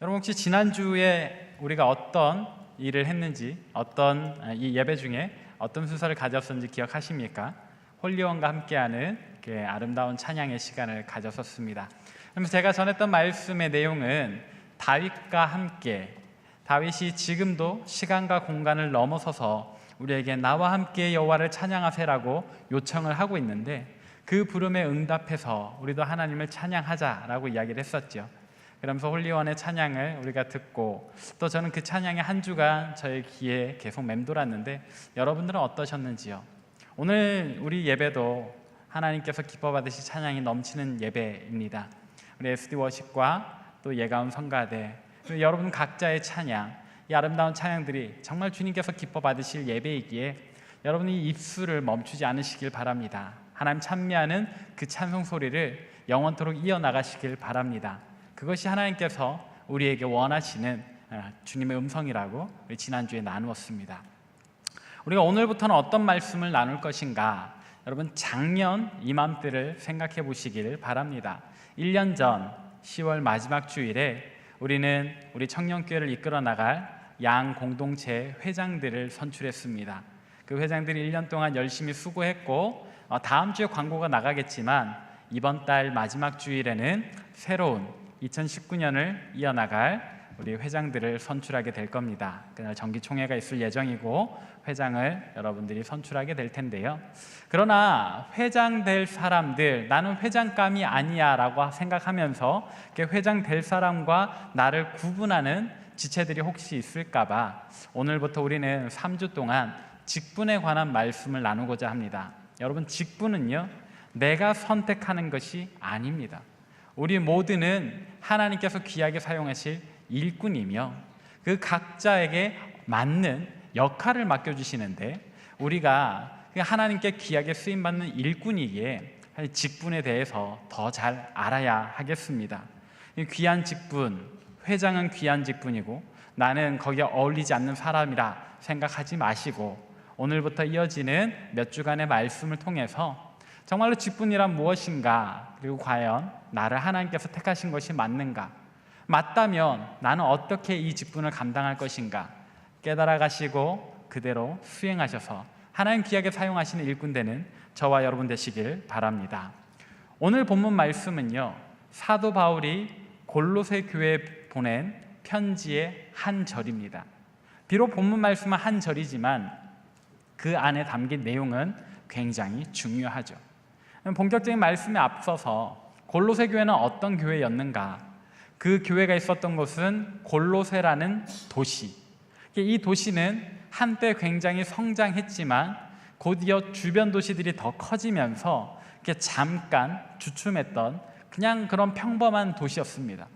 여러분 혹시 지난주에 우리가 어떤 일을 했는지, 어떤 이 예배 중에 어떤 순서를 가졌었는지 기억하십니까? 홀리원과 함께하는 아름다운 찬양의 시간을 가졌었습니다. 그러면서 제가 전했던 말씀의 내용은 다윗과 함께, 다윗이 지금도 시간과 공간을 넘어서서 우리에게 나와 함께 여호와를 찬양하세라고 요청을 하고 있는데, 그 부름에 응답해서 우리도 하나님을 찬양하자라고 이야기를 했었죠. 그러면서 홀리원의 찬양을 우리가 듣고, 또 저는 그 찬양의 한 주간 저의 귀에 계속 맴돌았는데 여러분들은 어떠셨는지요? 오늘 우리 예배도 하나님께서 기뻐 받으실 찬양이 넘치는 예배입니다. 우리 SD 워십과 또 예가운 성가대, 그리고 여러분 각자의 찬양, 이 아름다운 찬양들이 정말 주님께서 기뻐 받으실 예배이기에 여러분이 입술을 멈추지 않으시길 바랍니다. 하나님 찬미하는 그 찬송 소리를 영원토록 이어나가시길 바랍니다. 그것이 하나님께서 우리에게 원하시는 주님의 음성이라고 우리 지난주에 나누었습니다. 우리가 오늘부터는 어떤 말씀을 나눌 것인가? 여러분 작년 이맘때를 생각해 보시길 바랍니다. 1년 전 10월 마지막 주일에 우리는 우리 청년교회를 이끌어 나갈 양 공동체 회장들을 선출했습니다. 그 회장들이 1년 동안 열심히 수고했고, 다음 주에 광고가 나가겠지만 이번 달 마지막 주일에는 새로운 2019년을 이어나갈 우리 회장들을 선출하게 될 겁니다. 그날 정기총회가 있을 예정이고 회장을 여러분들이 선출하게 될 텐데요. 그러나 회장 될 사람들, 나는 회장감이 아니야 라고 생각하면서 회장 될 사람과 나를 구분하는 지체들이 혹시 있을까봐 오늘부터 우리는 3주 동안 직분에 관한 말씀을 나누고자 합니다. 여러분, 직분은요, 내가 선택하는 것이 아닙니다. 우리 모두는 하나님께서 귀하게 사용하실 일꾼이며 그 각자에게 맞는 역할을 맡겨주시는데, 우리가 하나님께 귀하게 쓰임받는 일꾼이기에 직분에 대해서 더 잘 알아야 하겠습니다. 귀한 직분, 회장은 귀한 직분이고 나는 거기에 어울리지 않는 사람이라 생각하지 마시고, 오늘부터 이어지는 몇 주간의 말씀을 통해서 정말로 직분이란 무엇인가, 그리고 과연 나를 하나님께서 택하신 것이 맞는가, 맞다면 나는 어떻게 이 직분을 감당할 것인가 깨달아 가시고 그대로 수행하셔서 하나님 귀하게 사용하시는 일꾼 되는 저와 여러분 되시길 바랍니다. 오늘 본문 말씀은요, 사도 바울이 골로새 교회에 보낸 편지의 한 절입니다. 비록 본문 말씀은 한 절이지만 그 안에 담긴 내용은 굉장히 중요하죠. 본격적인 말씀에 앞서서 골로새 교회는 어떤 교회였는가? 그 교회가 있었던 곳은 골로새라는 도시. 이 도시는 한때 굉장히 성장했지만 곧이어 주변 도시들이 더 커지면서 잠깐 주춤했던 그냥 그런 평범한 도시였습니다.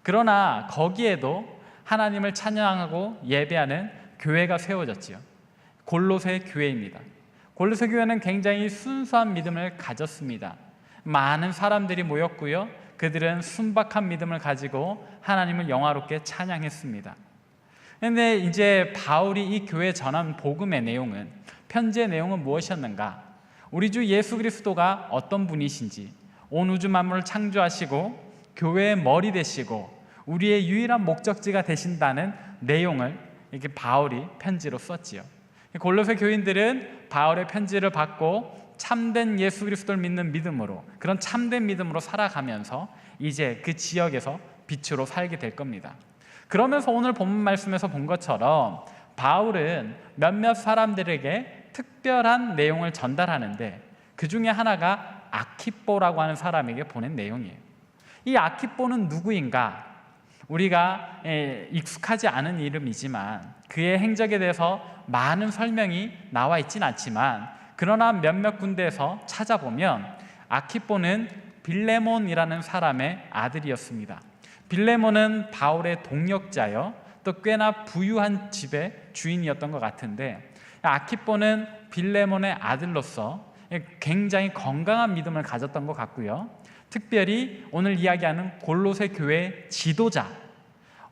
그러나 거기에도 하나님을 찬양하고 예배하는 교회가 세워졌지요. 골로새 교회입니다. 골로새 교회는 굉장히 순수한 믿음을 가졌습니다. 많은 사람들이 모였고요, 그들은 순박한 믿음을 가지고 하나님을 영화롭게 찬양했습니다. 그런데 이제 바울이 이 교회에 전한 복음의 내용은, 편지의 내용은 무엇이었는가? 우리 주 예수 그리스도가 어떤 분이신지, 온 우주 만물을 창조하시고 교회의 머리 되시고 우리의 유일한 목적지가 되신다는 내용을 이렇게 바울이 편지로 썼지요. 골로새 교인들은 바울의 편지를 받고 참된 예수 그리스도를 믿는 믿음으로, 그런 참된 믿음으로 살아가면서 이제 그 지역에서 빛으로 살게 될 겁니다. 그러면서 오늘 본문 말씀에서 본 것처럼 바울은 몇몇 사람들에게 특별한 내용을 전달하는데, 그 중에 하나가 아키뽀라고 하는 사람에게 보낸 내용이에요. 이 아키뽀는 누구인가? 우리가 익숙하지 않은 이름이지만 그의 행적에 대해서 많은 설명이 나와 있진 않지만, 그러나 몇몇 군데에서 찾아보면 아키뽀는 빌레몬이라는 사람의 아들이었습니다. 빌레몬은 바울의 동역자요, 또 꽤나 부유한 집의 주인이었던 것 같은데, 아키뽀는 빌레몬의 아들로서 굉장히 건강한 믿음을 가졌던 것 같고요, 특별히 오늘 이야기하는 골로새 교회의 지도자,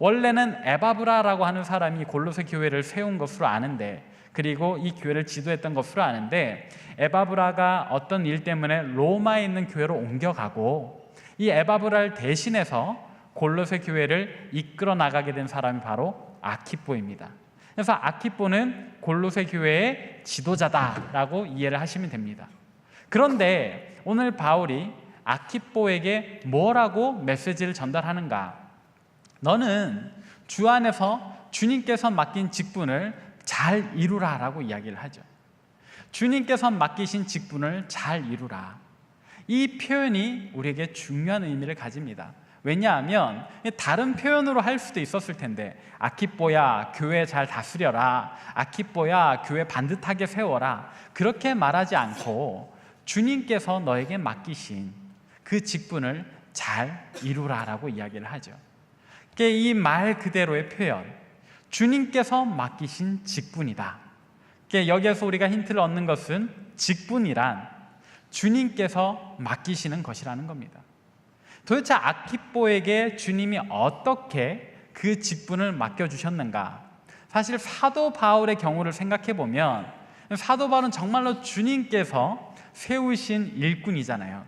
원래는 에바브라라고 하는 사람이 골로새 교회를 세운 것으로 아는데, 그리고 이 교회를 지도했던 것으로 아는데, 에바브라가 어떤 일 때문에 로마에 있는 교회로 옮겨가고 이 에바브라를 대신해서 골로새 교회를 이끌어 나가게 된 사람이 바로 아키뽀입니다. 그래서 아키뽀는 골로새 교회의 지도자다라고 이해를 하시면 됩니다. 그런데 오늘 바울이 아키뽀에게 뭐라고 메시지를 전달하는가? 너는 주 안에서 주님께서 맡긴 직분을 잘 이루라라고 이야기를 하죠. 주님께서 맡기신 직분을 잘 이루라. 이 표현이 우리에게 중요한 의미를 가집니다. 왜냐하면 다른 표현으로 할 수도 있었을 텐데, 아키뽀야 교회 잘 다스려라, 아키뽀야 교회 반듯하게 세워라, 그렇게 말하지 않고 주님께서 너에게 맡기신 그 직분을 잘 이루라라고 이야기를 하죠. 이 말 그대로의 표현, 주님께서 맡기신 직분이다. 여기에서 우리가 힌트를 얻는 것은 직분이란 주님께서 맡기시는 것이라는 겁니다. 도대체 아키뽀에게 주님이 어떻게 그 직분을 맡겨주셨는가? 사실 사도 바울의 경우를 생각해 보면 사도 바울은 정말로 주님께서 세우신 일꾼이잖아요.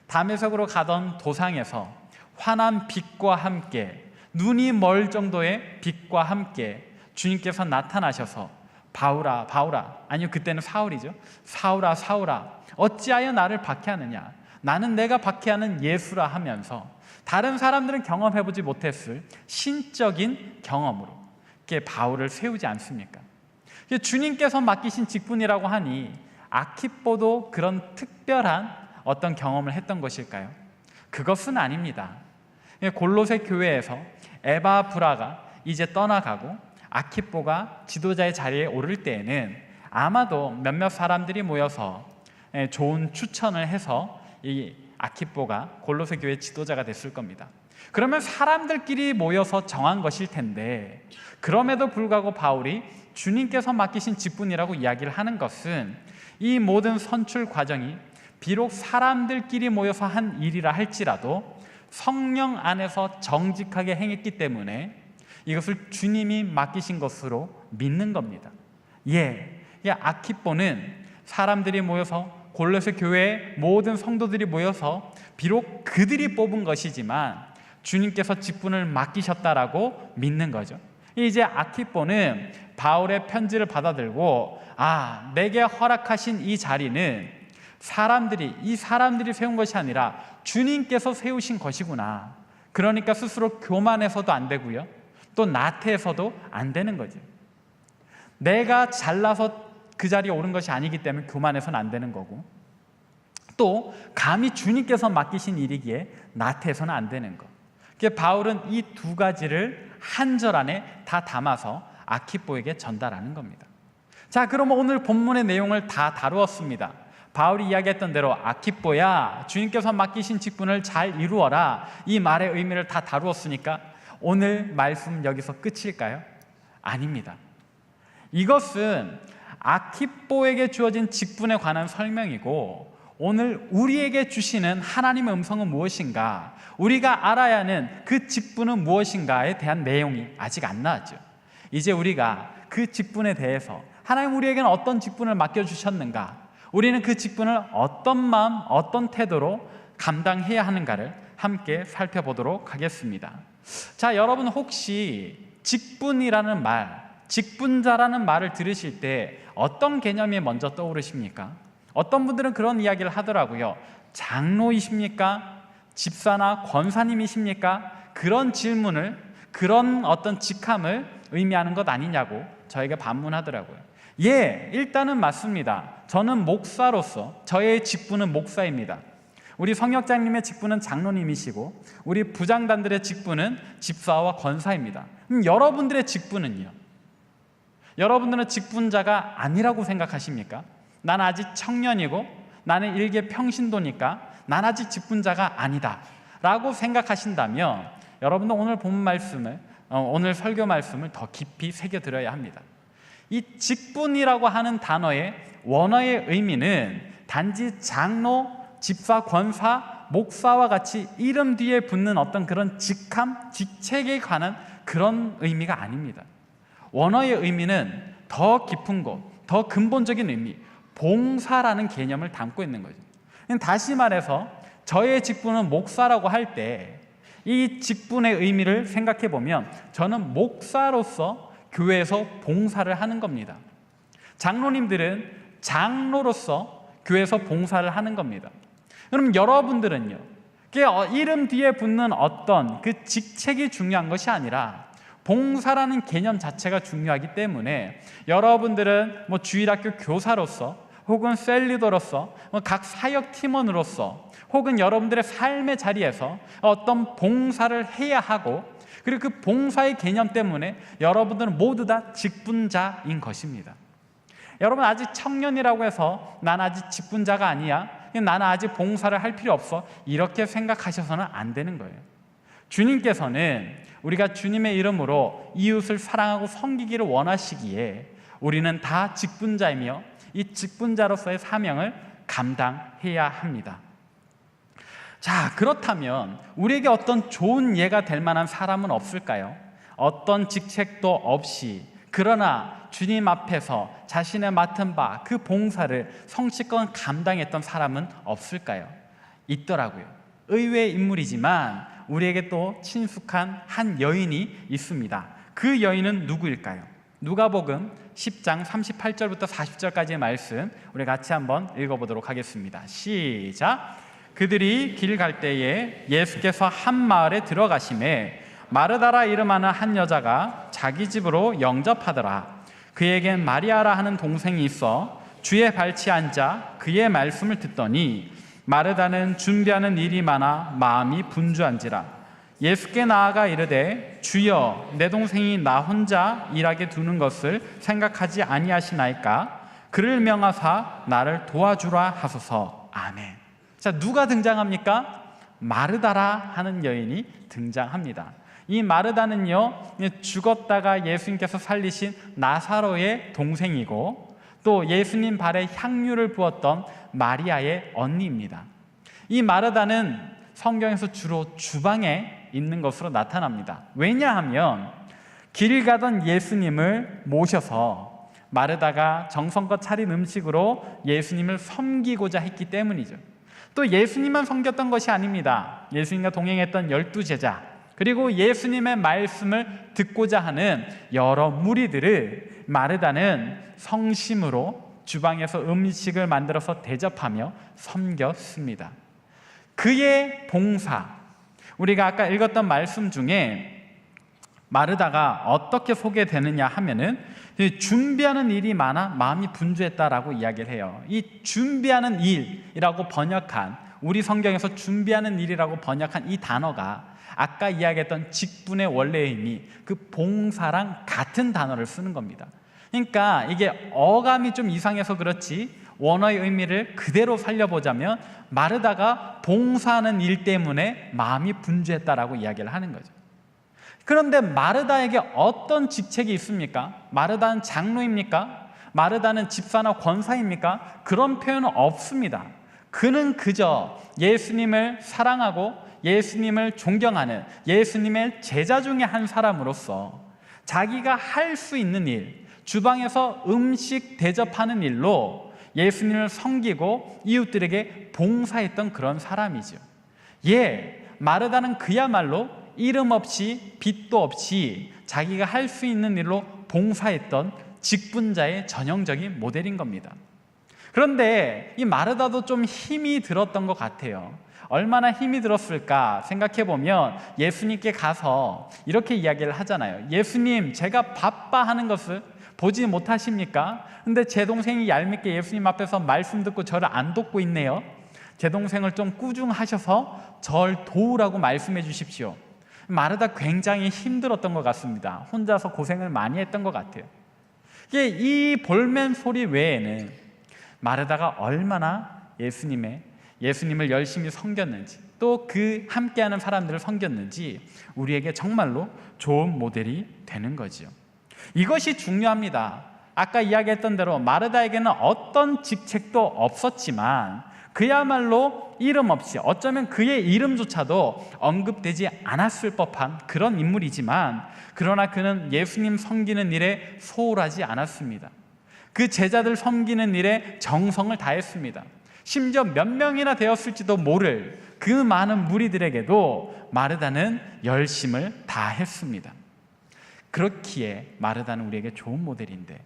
다메섹으로 가던 도상에서 환한 빛과 함께, 눈이 멀 정도의 빛과 함께 주님께서 나타나셔서 바울아 바울아, 아니요 그때는 사울이죠. 사울아 사울아 어찌하여 나를 박해하느냐, 나는 내가 박해하는 예수라 하면서 다른 사람들은 경험해보지 못했을 신적인 경험으로 이렇게 바울을 세우지 않습니까? 주님께서 맡기신 직분이라고 하니 아키뽀도 그런 특별한 어떤 경험을 했던 것일까요? 그것은 아닙니다. 골로새 교회에서 에바브라가 이제 떠나가고 아키뽀가 지도자의 자리에 오를 때에는 아마도 몇몇 사람들이 모여서 좋은 추천을 해서 이 아키뽀가 골로새 교회 지도자가 됐을 겁니다. 그러면 사람들끼리 모여서 정한 것일 텐데, 그럼에도 불구하고 바울이 주님께서 맡기신 직분이라고 이야기를 하는 것은 이 모든 선출 과정이 비록 사람들끼리 모여서 한 일이라 할지라도 성령 안에서 정직하게 행했기 때문에 이것을 주님이 맡기신 것으로 믿는 겁니다. 아키뽀는 사람들이 모여서 골로새 교회의 모든 성도들이 모여서 비록 그들이 뽑은 것이지만 주님께서 직분을 맡기셨다라고 믿는 거죠. 이제 아키뽀는 바울의 편지를 받아들고, 내게 허락하신 이 자리는 이 사람들이 세운 것이 아니라 주님께서 세우신 것이구나. 그러니까 스스로 교만해서도 안 되고요, 또 나태해서도 안 되는 거죠. 내가 잘나서 그 자리에 오른 것이 아니기 때문에 교만해서는 안 되는 거고, 또 감히 주님께서 맡기신 일이기에 나태해서는 안 되는 것. 바울은 이 두 가지를 한 절 안에 다 담아서 아키뽀에게 전달하는 겁니다. 자, 그러면 오늘 본문의 내용을 다 다루었습니다. 바울이 이야기했던 대로 아키뽀야 주님께서 맡기신 직분을 잘 이루어라, 이 말의 의미를 다 다루었으니까 오늘 말씀 여기서 끝일까요? 아닙니다. 이것은 아키뽀에게 주어진 직분에 관한 설명이고, 오늘 우리에게 주시는 하나님의 음성은 무엇인가, 우리가 알아야 하는 그 직분은 무엇인가에 대한 내용이 아직 안 나왔죠. 이제 우리가 그 직분에 대해서, 하나님 우리에게는 어떤 직분을 맡겨주셨는가, 우리는 그 직분을 어떤 마음, 어떤 태도로 감당해야 하는가를 함께 살펴보도록 하겠습니다. 자, 여러분 혹시 직분이라는 말, 직분자라는 말을 들으실 때 어떤 개념이 먼저 떠오르십니까? 어떤 분들은 그런 이야기를 하더라고요. 장로이십니까? 집사나 권사님이십니까? 그런 질문을, 그런 어떤 직함을 의미하는 것 아니냐고 저에게 반문하더라고요. 일단은 맞습니다. 저는 목사로서 저의 직분은 목사입니다. 우리 성역장님의 직분은 장로님이시고, 우리 부장단들의 직분은 집사와 권사입니다. 여러분들의 직분은요? 여러분들은 직분자가 아니라고 생각하십니까? 난 아직 청년이고 나는 일개 평신도니까 난 아직 직분자가 아니다 라고 생각하신다면, 여러분도 오늘 본 말씀을, 오늘 설교 말씀을 더 깊이 새겨들어야 합니다. 이 직분이라고 하는 단어의 원어의 의미는 단지 장로, 집사, 권사, 목사와 같이 이름 뒤에 붙는 어떤 그런 직함, 직책에 관한 그런 의미가 아닙니다. 원어의 의미는 더 깊은 것, 더 근본적인 의미, 봉사라는 개념을 담고 있는 거죠. 다시 말해서 저의 직분은 목사라고 할 때 이 직분의 의미를 생각해 보면 저는 목사로서 교회에서 봉사를 하는 겁니다. 장로님들은 장로로서 교회에서 봉사를 하는 겁니다. 그럼 여러분들은요, 이름 뒤에 붙는 어떤 그 직책이 중요한 것이 아니라 봉사라는 개념 자체가 중요하기 때문에 여러분들은 주일학교 교사로서 혹은 셀리더로서 각 사역 팀원으로서 혹은 여러분들의 삶의 자리에서 어떤 봉사를 해야 하고, 그리고 그 봉사의 개념 때문에 여러분들은 모두 다 직분자인 것입니다. 여러분 아직 청년이라고 해서 난 아직 직분자가 아니야, 나는 아직 봉사를 할 필요 없어, 이렇게 생각하셔서는 안 되는 거예요. 주님께서는 우리가 주님의 이름으로 이웃을 사랑하고 섬기기를 원하시기에 우리는 다 직분자이며 이 직분자로서의 사명을 감당해야 합니다. 자, 그렇다면 우리에게 어떤 좋은 예가 될 만한 사람은 없을까요? 어떤 직책도 없이 그러나 주님 앞에서 자신의 맡은 바 그 봉사를 성실껏 감당했던 사람은 없을까요? 있더라고요. 의외의 인물이지만 우리에게 또 친숙한 한 여인이 있습니다. 그 여인은 누구일까요? 누가복음 10장 38절부터 40절까지의 말씀 우리 같이 한번 읽어보도록 하겠습니다. 시작! 그들이 길 갈 때에 예수께서 한 마을에 들어가시매 마르다라 이름하는 한 여자가 자기 집으로 영접하더라. 그에겐 마리아라 하는 동생이 있어 주의 발치에 앉아 그의 말씀을 듣더니 마르다는 준비하는 일이 많아 마음이 분주한지라. 예수께 나아가 이르되 주여, 내 동생이 나 혼자 일하게 두는 것을 생각하지 아니하시나이까? 그를 명하사 나를 도와주라 하소서. 아멘. 자, 누가 등장합니까? 마르다라 하는 여인이 등장합니다. 이 마르다는요, 죽었다가 예수님께서 살리신 나사로의 동생이고 또 예수님 발에 향유를 부었던 마리아의 언니입니다. 이 마르다는 성경에서 주로 주방에 있는 것으로 나타납니다. 왜냐하면 길 가던 예수님을 모셔서 마르다가 정성껏 차린 음식으로 예수님을 섬기고자 했기 때문이죠. 또 예수님만 섬겼던 것이 아닙니다. 예수님과 동행했던 12제자, 그리고 예수님의 말씀을 듣고자 하는 여러 무리들을 마르다는 성심으로 주방에서 음식을 만들어서 대접하며 섬겼습니다. 그의 봉사, 우리가 아까 읽었던 말씀 중에 마르다가 어떻게 소개되느냐 하면은 준비하는 일이 많아 마음이 분주했다라고 이야기를 해요. 이 준비하는 일이라고 번역한, 우리 성경에서 준비하는 일이라고 번역한 이 단어가 아까 이야기했던 직분의 원래의 의미, 그 봉사랑 같은 단어를 쓰는 겁니다. 그러니까 이게 어감이 좀 이상해서 그렇지 원어의 의미를 그대로 살려보자면 마르다가 봉사하는 일 때문에 마음이 분주했다라고 이야기를 하는 거죠. 그런데 마르다에게 어떤 직책이 있습니까? 마르다는 장로입니까? 마르다는 집사나 권사입니까? 그런 표현은 없습니다. 그는 그저 예수님을 사랑하고 예수님을 존경하는 예수님의 제자 중에 한 사람으로서 자기가 할 수 있는 일, 주방에서 음식 대접하는 일로 예수님을 섬기고 이웃들에게 봉사했던 그런 사람이죠. 마르다는 그야말로 이름 없이 빚도 없이 자기가 할 수 있는 일로 봉사했던 직분자의 전형적인 모델인 겁니다. 그런데 이 마르다도 좀 힘이 들었던 것 같아요. 얼마나 힘이 들었을까 생각해보면 예수님께 가서 이렇게 이야기를 하잖아요. 예수님, 제가 바빠 하는 것을 보지 못하십니까? 근데 제 동생이 얄밉게 예수님 앞에서 말씀 듣고 저를 안 돕고 있네요. 제 동생을 좀 꾸중하셔서 절 도우라고 말씀해 주십시오. 마르다 굉장히 힘들었던 것 같습니다. 혼자서 고생을 많이 했던 것 같아요. 이 볼멘 소리 외에는 마르다가 얼마나 예수님을 열심히 섬겼는지, 또 그 함께하는 사람들을 섬겼는지 우리에게 정말로 좋은 모델이 되는 거죠. 이것이 중요합니다. 아까 이야기했던 대로 마르다에게는 어떤 직책도 없었지만 그야말로 이름 없이, 어쩌면 그의 이름조차도 언급되지 않았을 법한 그런 인물이지만, 그러나 그는 예수님 섬기는 일에 소홀하지 않았습니다. 그 제자들 섬기는 일에 정성을 다했습니다. 심지어 몇 명이나 되었을지도 모를 그 많은 무리들에게도 마르다는 열심을 다했습니다. 그렇기에 마르다는 우리에게 좋은 모델인데,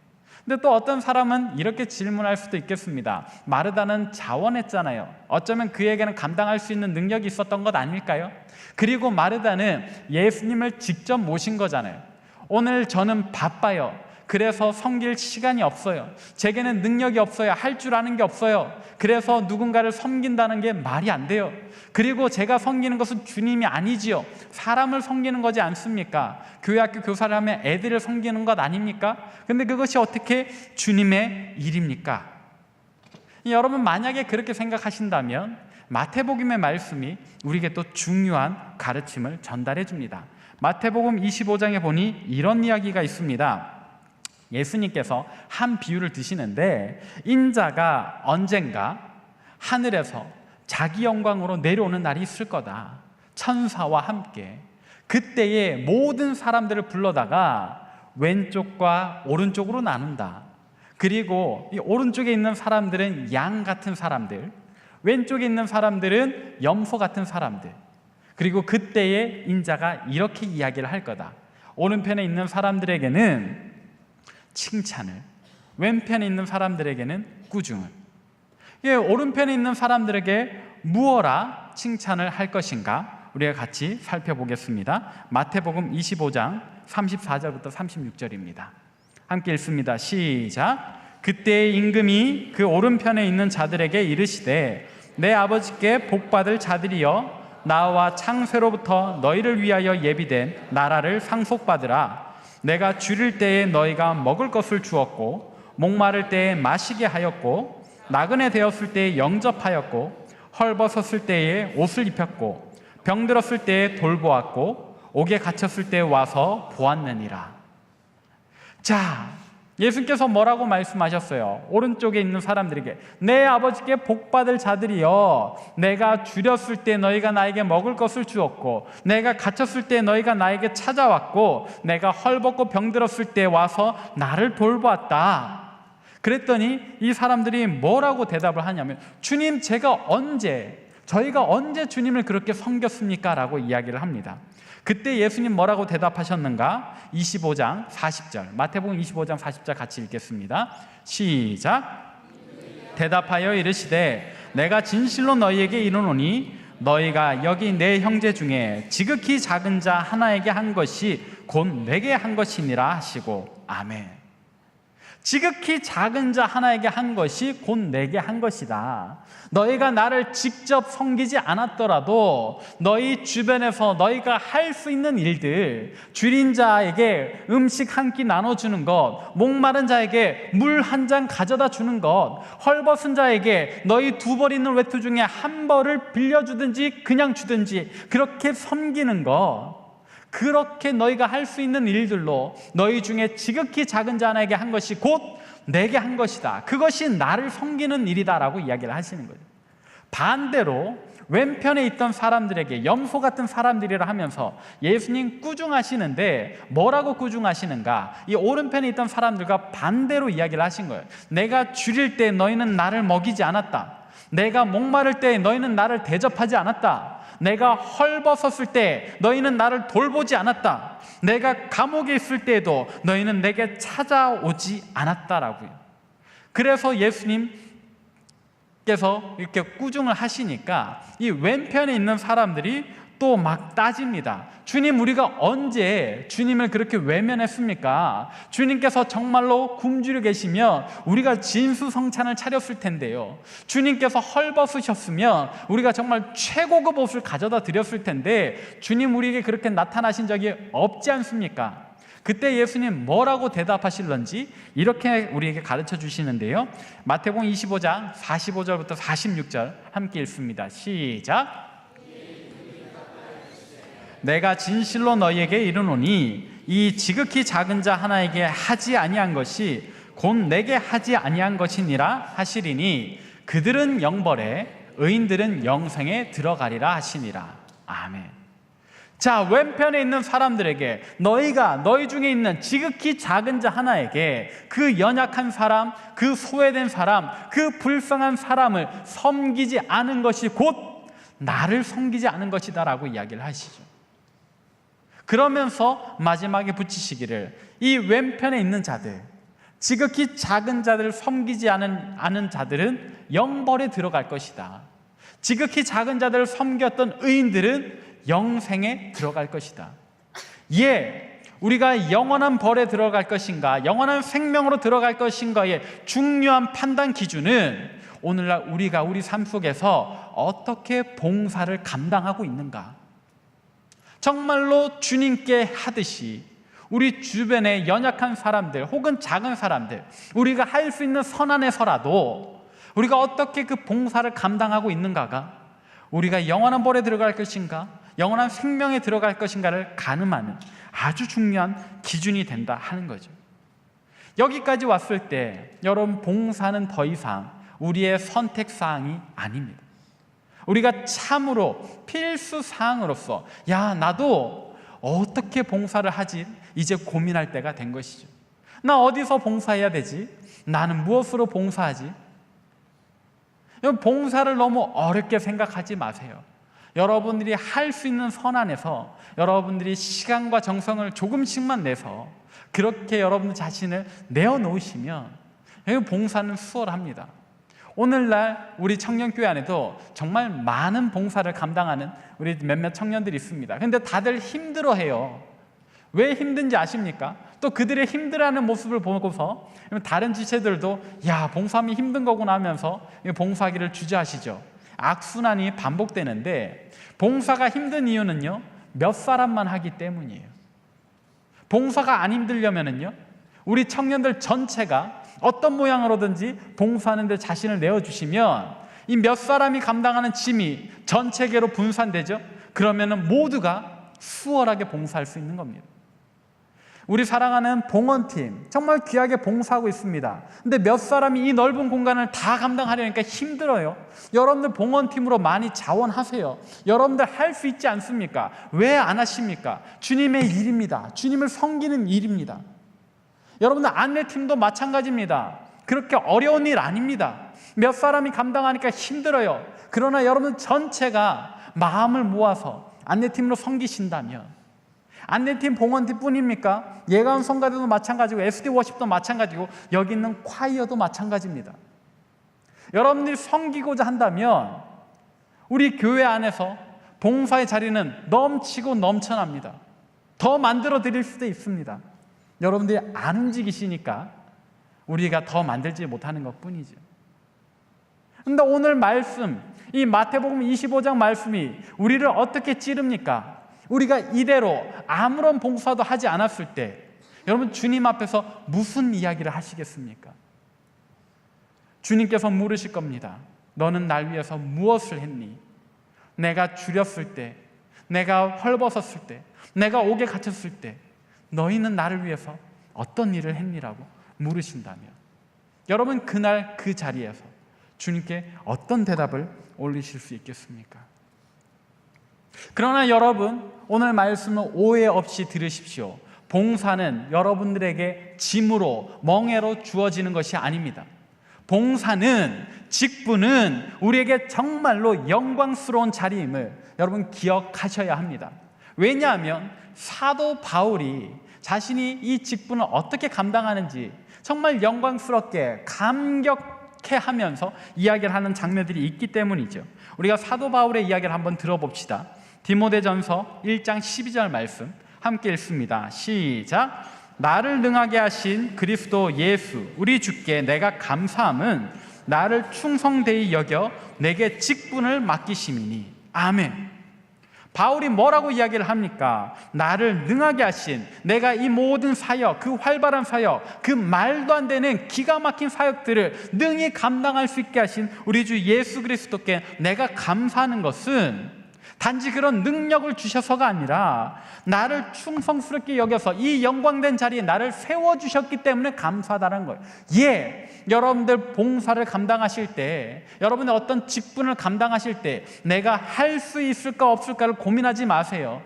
근데 또 어떤 사람은 이렇게 질문할 수도 있겠습니다. 마르다는 자원했잖아요. 어쩌면 그에게는 감당할 수 있는 능력이 있었던 것 아닐까요? 그리고 마르다는 예수님을 직접 모신 거잖아요. 오늘 저는 바빠요. 그래서 섬길 시간이 없어요. 제게는 능력이 없어요. 할 줄 아는 게 없어요. 그래서 누군가를 섬긴다는 게 말이 안 돼요. 그리고 제가 섬기는 것은 주님이 아니지요. 사람을 섬기는 거지 않습니까? 교회 학교 교사를 하면 애들을 섬기는 것 아닙니까? 근데 그것이 어떻게 주님의 일입니까? 여러분, 만약에 그렇게 생각하신다면 마태복음의 말씀이 우리에게 또 중요한 가르침을 전달해 줍니다. 마태복음 25장에 보니 이런 이야기가 있습니다. 예수님께서 한 비유를 드시는데, 인자가 언젠가 하늘에서 자기 영광으로 내려오는 날이 있을 거다. 천사와 함께. 그때에 모든 사람들을 불러다가 왼쪽과 오른쪽으로 나눈다. 그리고 이 오른쪽에 있는 사람들은 양 같은 사람들, 왼쪽에 있는 사람들은 염소 같은 사람들. 그리고 그때에 인자가 이렇게 이야기를 할 거다. 오른편에 있는 사람들에게는 칭찬을, 왼편에 있는 사람들에게는 꾸중을. 오른편에 있는 사람들에게 무엇라 칭찬을 할 것인가? 우리가 같이 살펴보겠습니다. 마태복음 25장 34절부터 36절입니다. 함께 읽습니다. 시작. 그때의 임금이 그 오른편에 있는 자들에게 이르시되, 내 아버지께 복받을 자들이여, 나와 창세로부터 너희를 위하여 예비된 나라를 상속받으라. 내가 줄일 때에 너희가 먹을 것을 주었고, 목마를 때에 마시게 하였고, 나그네 되었을 때에 영접하였고, 헐벗었을 때에 옷을 입혔고, 병들었을 때에 돌보았고, 옥에 갇혔을 때에 와서 보았느니라. 자, 예수님께서 뭐라고 말씀하셨어요? 오른쪽에 있는 사람들에게, 내 아버지께 복받을 자들이여, 내가 줄였을 때 너희가 나에게 먹을 것을 주었고, 내가 갇혔을 때 너희가 나에게 찾아왔고, 내가 헐벗고 병들었을 때 와서 나를 돌보았다. 그랬더니 이 사람들이 뭐라고 대답을 하냐면, 주님, 저희가 언제 주님을 그렇게 섬겼습니까? 라고 이야기를 합니다. 그때 예수님 뭐라고 대답하셨는가? 25장 40절, 마태복음 25장 40절 같이 읽겠습니다. 시작. 대답하여 이르시되, 내가 진실로 너희에게 이르노니 너희가 여기 내 형제 중에 지극히 작은 자 하나에게 한 것이 곧 내게 한 것이니라 하시고. 아멘. 지극히 작은 자 하나에게 한 것이 곧 내게 한 것이다. 너희가 나를 직접 섬기지 않았더라도 너희 주변에서 너희가 할 수 있는 일들, 줄인 자에게 음식 한 끼 나눠주는 것, 목마른 자에게 물 한 잔 가져다 주는 것, 헐벗은 자에게 너희 두 벌 있는 외투 중에 한 벌을 빌려주든지 그냥 주든지 그렇게 섬기는 것, 그렇게 너희가 할 수 있는 일들로 너희 중에 지극히 작은 자 하나에게 한 것이 곧 내게 한 것이다. 그것이 나를 섬기는 일이다라고 이야기를 하시는 거예요. 반대로 왼편에 있던 사람들에게 염소 같은 사람들이라 하면서 예수님 꾸중하시는데, 뭐라고 꾸중하시는가? 이 오른편에 있던 사람들과 반대로 이야기를 하신 거예요. 내가 줄일 때 너희는 나를 먹이지 않았다. 내가 목마를 때 너희는 나를 대접하지 않았다. 내가 헐벗었을 때 너희는 나를 돌보지 않았다. 내가 감옥에 있을 때에도 너희는 내게 찾아오지 않았다라고요. 그래서 예수님께서 이렇게 꾸중을 하시니까 이 왼편에 있는 사람들이 또 막 따집니다. 주님, 우리가 언제 주님을 그렇게 외면했습니까? 주님께서 정말로 굶주려 계시면 우리가 진수성찬을 차렸을 텐데요. 주님께서 헐벗으셨으면 우리가 정말 최고급 옷을 가져다 드렸을 텐데 주님, 우리에게 그렇게 나타나신 적이 없지 않습니까? 그때 예수님 뭐라고 대답하실런지 이렇게 우리에게 가르쳐 주시는데요. 마태복음 25장 45절부터 46절 함께 읽습니다. 시작. 내가 진실로 너희에게 이르노니 이 지극히 작은 자 하나에게 하지 아니한 것이 곧 내게 하지 아니한 것이니라 하시리니 그들은 영벌에 의인들은 영생에 들어가리라 하시니라. 아멘. 자, 왼편에 있는 사람들에게, 너희 중에 있는 지극히 작은 자 하나에게 그 연약한 사람, 그 소외된 사람, 그 불쌍한 사람을 섬기지 않은 것이 곧 나를 섬기지 않은 것이다 라고 이야기를 하시죠. 그러면서 마지막에 붙이시기를, 이 왼편에 있는 자들, 지극히 작은 자들을 섬기지 않은 자들은 영벌에 들어갈 것이다. 지극히 작은 자들을 섬겼던 의인들은 영생에 들어갈 것이다. 우리가 영원한 벌에 들어갈 것인가, 영원한 생명으로 들어갈 것인가의 중요한 판단 기준은 오늘날 우리가 우리 삶 속에서 어떻게 봉사를 감당하고 있는가. 정말로 주님께 하듯이 우리 주변의 연약한 사람들 혹은 작은 사람들, 우리가 할 수 있는 선안에서라도 우리가 어떻게 그 봉사를 감당하고 있는가가 우리가 영원한 벌에 들어갈 것인가, 영원한 생명에 들어갈 것인가를 가늠하는 아주 중요한 기준이 된다 하는 거죠. 여기까지 왔을 때 여러분, 봉사는 더 이상 우리의 선택사항이 아닙니다. 우리가 참으로 필수사항으로서 나도 어떻게 봉사를 하지 이제 고민할 때가 된 것이죠. 나 어디서 봉사해야 되지? 나는 무엇으로 봉사하지? 봉사를 너무 어렵게 생각하지 마세요. 여러분들이 할 수 있는 선안에서 여러분들이 시간과 정성을 조금씩만 내서 그렇게 여러분 자신을 내어놓으시면 봉사는 수월합니다. 오늘날 우리 청년교회 안에도 정말 많은 봉사를 감당하는 우리 몇몇 청년들이 있습니다. 그런데 다들 힘들어해요. 왜 힘든지 아십니까? 또 그들의 힘들어하는 모습을 보고서 다른 지체들도 봉사하면 힘든 거구나 하면서 봉사하기를 주저하시죠. 악순환이 반복되는데, 봉사가 힘든 이유는요, 몇 사람만 하기 때문이에요. 봉사가 안 힘들려면은요, 우리 청년들 전체가 어떤 모양으로든지 봉사하는 데 자신을 내어주시면 이 몇 사람이 감당하는 짐이 전체계로 분산되죠. 그러면은 모두가 수월하게 봉사할 수 있는 겁니다. 우리 사랑하는 봉헌팀 정말 귀하게 봉사하고 있습니다. 근데 몇 사람이 이 넓은 공간을 다 감당하려니까 힘들어요. 여러분들 봉헌팀으로 많이 자원하세요. 여러분들 할 수 있지 않습니까? 왜 안 하십니까? 주님의 일입니다. 주님을 섬기는 일입니다. 여러분들 안내팀도 마찬가지입니다. 그렇게 어려운 일 아닙니다. 몇 사람이 감당하니까 힘들어요. 그러나 여러분 전체가 마음을 모아서 안내팀으로 섬기신다면, 안내팀, 봉헌팀 뿐입니까? 예가운 성가대도 마찬가지고 SD 워십도 마찬가지고 여기 있는 콰이어도 마찬가지입니다. 여러분들이 섬기고자 한다면 우리 교회 안에서 봉사의 자리는 넘치고 넘쳐납니다. 더 만들어 드릴 수도 있습니다. 여러분들이 안 움직이시니까 우리가 더 만들지 못하는 것뿐이죠. 그런데 오늘 말씀, 이 마태복음 25장 말씀이 우리를 어떻게 찌릅니까? 우리가 이대로 아무런 봉사도 하지 않았을 때 여러분, 주님 앞에서 무슨 이야기를 하시겠습니까? 주님께서 물으실 겁니다. 너는 날 위해서 무엇을 했니? 내가 줄였을 때, 내가 헐벗었을 때, 내가 옥에 갇혔을 때 너희는 나를 위해서 어떤 일을 했니라고 물으신다면, 여러분 그날 그 자리에서 주님께 어떤 대답을 올리실 수 있겠습니까? 그러나 여러분, 오늘 말씀은 오해 없이 들으십시오. 봉사는 여러분들에게 짐으로, 멍해로 주어지는 것이 아닙니다. 봉사는, 직분은 우리에게 정말로 영광스러운 자리임을 여러분 기억하셔야 합니다. 왜냐하면 사도 바울이 자신이 이 직분을 어떻게 감당하는지 정말 영광스럽게 감격해 하면서 이야기를 하는 장면들이 있기 때문이죠. 우리가 사도 바울의 이야기를 한번 들어봅시다. 디모데전서 1장 12절 말씀 함께 읽습니다. 시작. 나를 능하게 하신 그리스도 예수 우리 주께 내가 감사함은 나를 충성되이 여겨 내게 직분을 맡기심이니. 아멘. 바울이 뭐라고 이야기를 합니까? 나를 능하게 하신, 내가 이 모든 사역, 그 활발한 사역, 그 말도 안 되는 기가 막힌 사역들을 능히 감당할 수 있게 하신 우리 주 예수 그리스도께 내가 감사하는 것은 단지 그런 능력을 주셔서가 아니라 나를 충성스럽게 여겨서 이 영광된 자리에 나를 세워주셨기 때문에 감사하다는 거예요. 여러분들 봉사를 감당하실 때, 여러분들 어떤 직분을 감당하실 때 내가 할 수 있을까 없을까를 고민하지 마세요.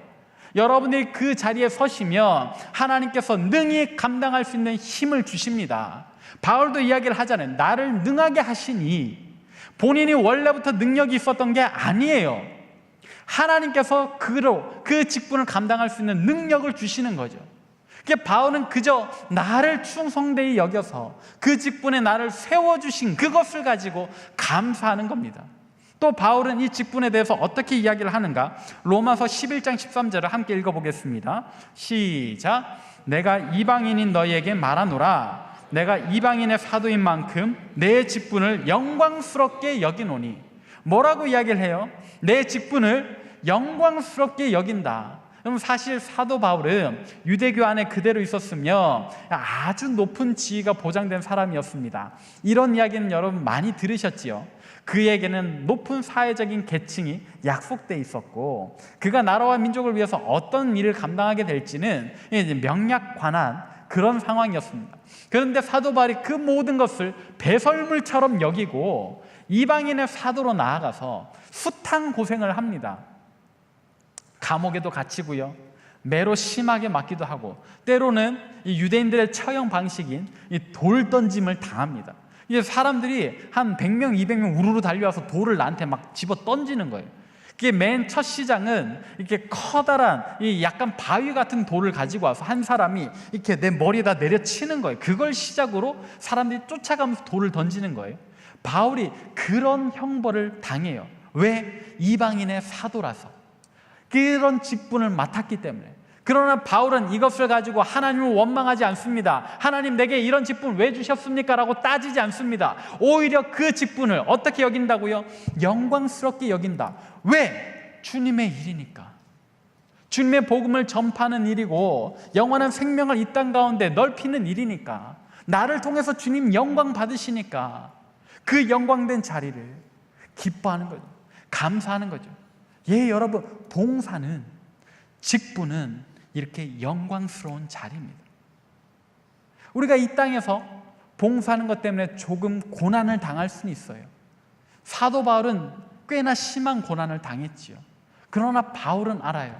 여러분이 그 자리에 서시면 하나님께서 능히 감당할 수 있는 힘을 주십니다. 바울도 이야기를 하잖아요. 나를 능하게 하시니, 본인이 원래부터 능력이 있었던 게 아니에요. 하나님께서 그 직분을 감당할 수 있는 능력을 주시는 거죠. 그러니까 바울은 그저 나를 충성되이 여겨서 그 직분에 나를 세워주신 그것을 가지고 감사하는 겁니다. 또 바울은 이 직분에 대해서 어떻게 이야기를 하는가? 로마서 11장 13절을 함께 읽어보겠습니다. 시작. 내가 이방인인 너희에게 말하노라. 내가 이방인의 사도인 만큼 내 직분을 영광스럽게 여기노니. 뭐라고 이야기를 해요? 내 직분을 영광스럽게 여긴다. 그럼 사실 사도 바울은 유대교 안에 그대로 있었으며 아주 높은 지위가 보장된 사람이었습니다. 이런 이야기는 여러분 많이 들으셨지요. 그에게는 높은 사회적인 계층이 약속돼 있었고, 그가 나라와 민족을 위해서 어떤 일을 감당하게 될지는 명약관한 그런 상황이었습니다. 그런데 사도 바울이 그 모든 것을 배설물처럼 여기고 이방인의 사도로 나아가서 숱한 고생을 합니다. 감옥에도 갇히고요, 매로 심하게 맞기도 하고, 때로는 이 유대인들의 처형 방식인 이 돌 던짐을 당합니다. 이제 사람들이 한 100명, 200명 우르르 달려와서 돌을 나한테 막 집어 던지는 거예요. 그게 맨 첫 시장은 이렇게 커다란 이 약간 바위 같은 돌을 가지고 와서 한 사람이 이렇게 내 머리에다 내려치는 거예요. 그걸 시작으로 사람들이 쫓아가면서 돌을 던지는 거예요. 바울이 그런 형벌을 당해요. 왜? 이방인의 사도라서. 그런 직분을 맡았기 때문에. 그러나 바울은 이것을 가지고 하나님을 원망하지 않습니다. 하나님 내게 이런 직분 왜 주셨습니까? 라고 따지지 않습니다. 오히려 그 직분을 어떻게 여긴다고요? 영광스럽게 여긴다. 왜? 주님의 일이니까. 주님의 복음을 전파하는 일이고 영원한 생명을 이 땅 가운데 넓히는 일이니까. 나를 통해서 주님 영광 받으시니까 그 영광된 자리를 기뻐하는 거죠. 감사하는 거죠. 예, 여러분, 봉사는, 직분은 이렇게 영광스러운 자리입니다. 우리가 이 땅에서 봉사하는 것 때문에 조금 고난을 당할 수는 있어요. 사도 바울은 꽤나 심한 고난을 당했지요. 그러나 바울은 알아요.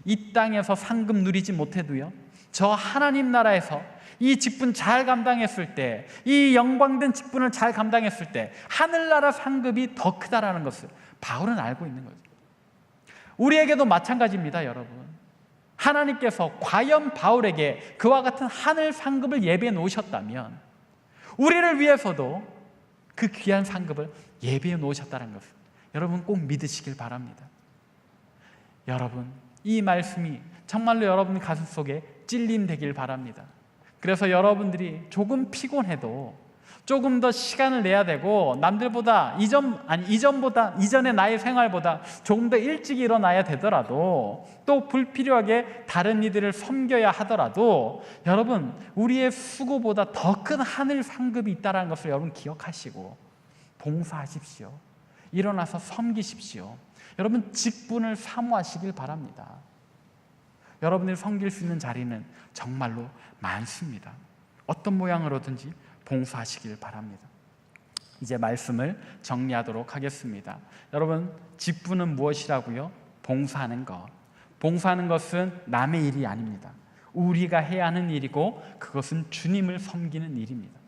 이 땅에서 상급 누리지 못해도요, 저 하나님 나라에서 이 직분 잘 감당했을 때, 이 영광된 직분을 잘 감당했을 때 하늘나라 상급이 더 크다라는 것을 바울은 알고 있는 거죠. 우리에게도 마찬가지입니다, 여러분. 하나님께서 과연 바울에게 그와 같은 하늘 상급을 예비해 놓으셨다면 우리를 위해서도 그 귀한 상급을 예비해 놓으셨다는 것을 여러분 꼭 믿으시길 바랍니다. 여러분, 이 말씀이 정말로 여러분 가슴 속에 찔림 되길 바랍니다. 그래서 여러분들이 조금 피곤해도 조금 더 시간을 내야 되고, 남들보다 이전의 나의 생활보다 조금 더 일찍 일어나야 되더라도, 또 불필요하게 다른 이들을 섬겨야 하더라도 여러분, 우리의 수고보다 더 큰 하늘 상급이 있다는 것을 여러분 기억하시고 봉사하십시오. 일어나서 섬기십시오. 여러분, 직분을 사모하시길 바랍니다. 여러분을 섬길 수 있는 자리는 정말로 많습니다. 어떤 모양으로든지 봉사하시길 바랍니다. 이제 말씀을 정리하도록 하겠습니다. 여러분, 직분은 무엇이라고요? 봉사하는 것. 봉사하는 것은 남의 일이 아닙니다. 우리가 해야 하는 일이고 그것은 주님을 섬기는 일입니다.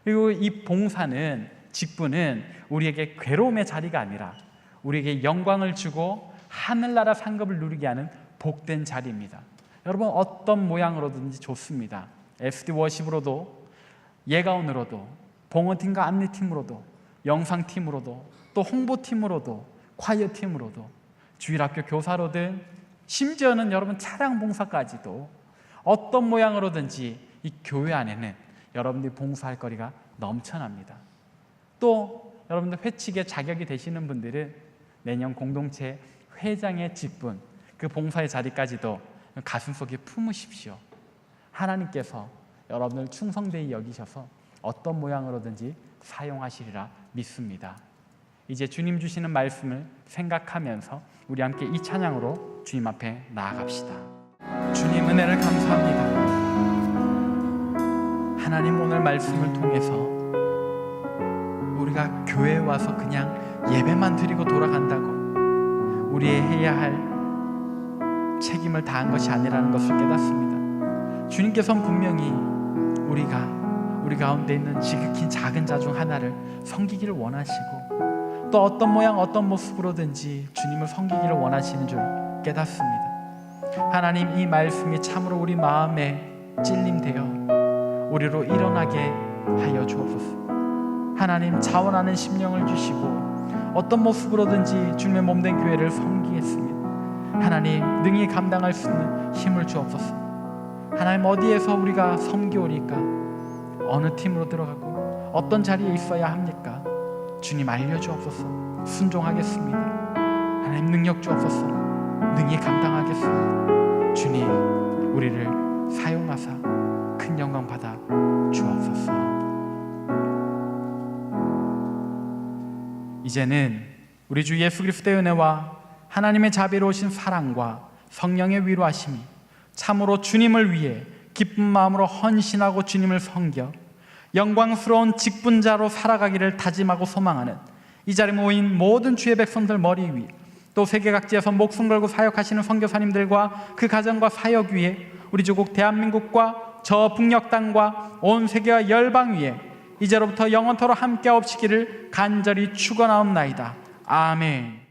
그리고 이 봉사는, 직분은 우리에게 괴로움의 자리가 아니라 우리에게 영광을 주고 하늘나라 상급을 누리게 하는 복된 자리입니다. 여러분, 어떤 모양으로든지 좋습니다. SD 워십으로도, 예가운으로도, 봉헌팀과 안리팀으로도, 영상팀으로도, 또 홍보팀으로도, 콰이어팀으로도, 주일학교 교사로든, 심지어는 여러분 차량 봉사까지도 어떤 모양으로든지 이 교회 안에는 여러분들이 봉사할 거리가 넘쳐납니다. 또 여러분들 회칙에 자격이 되시는 분들은 내년 공동체 회장의 직분, 그 봉사의 자리까지도 가슴속에 품으십시오. 하나님께서 여러분을 충성되이 여기셔서 어떤 모양으로든지 사용하시리라 믿습니다. 이제 주님 주시는 말씀을 생각하면서 우리 함께 이 찬양으로 주님 앞에 나아갑시다. 주님, 은혜를 감사합니다. 하나님, 오늘 말씀을 통해서 우리가 교회에 와서 그냥 예배만 드리고 돌아간다고, 우리의 해야 할 책임을 다한 것이 아니라는 것을 깨닫습니다. 주님께서는 분명히 우리 가운데 있는 지극히 작은 자 중 하나를 섬기기를 원하시고, 또 어떤 모양 어떤 모습으로든지 주님을 섬기기를 원하시는 줄 깨닫습니다. 하나님, 이 말씀이 참으로 우리 마음에 찔림되어 우리로 일어나게 하여 주옵소서. 하나님, 자원하는 심령을 주시고 어떤 모습으로든지 주님의 몸된 교회를 섬기겠습니다. 하나님, 능히 감당할 수 있는 힘을 주옵소서. 하나님, 어디에서 우리가 섬기오리까? 어느 팀으로 들어가고 어떤 자리에 있어야 합니까? 주님, 알려주옵소서. 순종하겠습니다. 하나님, 능력 주옵소서. 능히 감당하겠습니다. 주님, 우리를 사용하사 큰 영광 받아 주옵소서. 이제는 우리 주 예수 그리스도의 은혜와 하나님의 자비로우신 사랑과 성령의 위로하심이 참으로 주님을 위해 기쁜 마음으로 헌신하고 주님을 섬겨 영광스러운 직분자로 살아가기를 다짐하고 소망하는 이 자리에 모인 모든 주의 백성들 머리 위, 또 세계 각지에서 목숨 걸고 사역하시는 선교사님들과 그 가정과 사역 위에 우리 조국 대한민국과 저 북녘 땅과 온 세계와 열방 위에 이제로부터 영원토록 함께하옵시기를 간절히 축원하옵나이다. 아멘.